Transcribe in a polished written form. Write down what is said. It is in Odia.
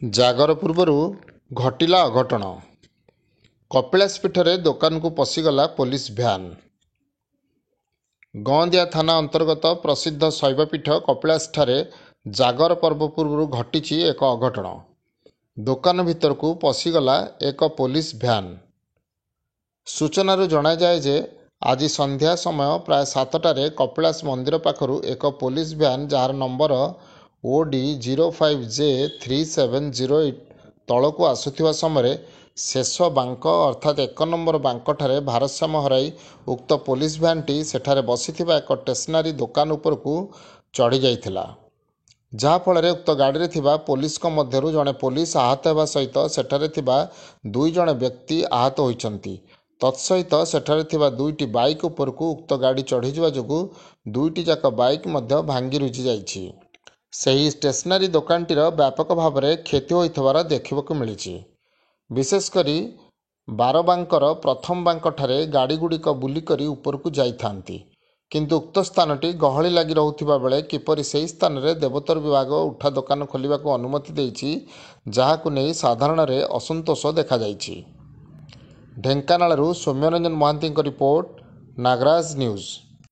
ଜାଗର ପୂର୍ବରୁ ଘଟିଲା ଅଘଟଣ। କପିଳାସ ପୀଠରେ ଦୋକାନକୁ ପଶିଗଲା ପୋଲିସ ଭ୍ୟାନ୍। ଗଅଁଦିଆ ଥାନା ଅନ୍ତର୍ଗତ ପ୍ରସିଦ୍ଧ ଶୈବପୀଠ କପିଳାସଠାରେ ଜାଗର ପର୍ବ ପୂର୍ବରୁ ଘଟିଛି ଏକ ଅଘଟଣ। ଦୋକାନ ଭିତରକୁ ପଶିଗଲା ଏକ ପୋଲିସ ଭ୍ୟାନ୍। ସୂଚନାରୁ ଜଣାଯାଏ ଯେ ଆଜି ସନ୍ଧ୍ୟା ସମୟ ପ୍ରାୟ 7টাରେ କପିଳାସ ମନ୍ଦିର ପାଖରୁ ଏକ ପୋଲିସ ଭ୍ୟାନ୍ ଯାହାର ନମ୍ବର OD05J3708 ତଳକୁ ଆସୁଥିବା ସମୟରେ ଶେଷ ବାଙ୍କ ଅର୍ଥାତ୍ 1 ନମ୍ବର ବାଙ୍କଠାରେ ଭାରସାମ୍ୟ ହରାଇ ଉକ୍ତ ପୋଲିସ ଭ୍ୟାନ୍ଟି ସେଠାରେ ବସିଥିବା ଏକ ଷ୍ଟେସନାରୀ ଦୋକାନ ଉପରକୁ ଚଢ଼ି ଯାଇଥିଲା, ଯାହାଫଳରେ ଉକ୍ତ ଗାଡ଼ିରେ ଥିବା ପୋଲିସଙ୍କ ମଧ୍ୟରୁ ଜଣେ ପୋଲିସ ଆହତ ହେବା ସହିତ ସେଠାରେ ଥିବା 2 ଜଣ ବ୍ୟକ୍ତି ଆହତ ହୋଇଛନ୍ତି। ତତ୍ସହିତ ସେଠାରେ ଥିବା 2ଟି ବାଇକ୍ ଉପରକୁ ଉକ୍ତ ଗାଡ଼ି ଚଢ଼ିଯିବା ଯୋଗୁଁ 2ଟି ଯାକ ବାଇକ୍ ମଧ୍ୟ ଭାଙ୍ଗି ରୁଜି ଯାଇଛି। ସେହି ଷ୍ଟେସନାରୀ ଦୋକାନଟିର ବ୍ୟାପକ ଭାବରେ କ୍ଷତି ହୋଇଥିବାର ଦେଖିବାକୁ ମିଳିଛି। ବିଶେଷ କରି 12 ବାଙ୍କର ପ୍ରଥମ ବାଙ୍କଠାରେ ଗାଡ଼ିଗୁଡ଼ିକ ବୁଲିକରି ଉପରକୁ ଯାଇଥାନ୍ତି, କିନ୍ତୁ ଉକ୍ତ ସ୍ଥାନଟି ଗହଳି ଲାଗି ରହୁଥିବା ବେଳେ କିପରି ସେହି ସ୍ଥାନରେ ଦେବୋତ୍ତର ବିଭାଗ ଉଠା ଦୋକାନ ଖୋଲିବାକୁ ଅନୁମତି ଦେଇଛି, ଯାହାକୁ ନେଇ ସାଧାରଣରେ ଅସନ୍ତୋଷ ଦେଖାଯାଇଛି। ଢେଙ୍କାନାଳରୁ ସୌମ୍ୟରଞ୍ଜନ ମହାନ୍ତିଙ୍କ ରିପୋର୍ଟ, ନାଗରାଜ ନ୍ୟୁଜ୍।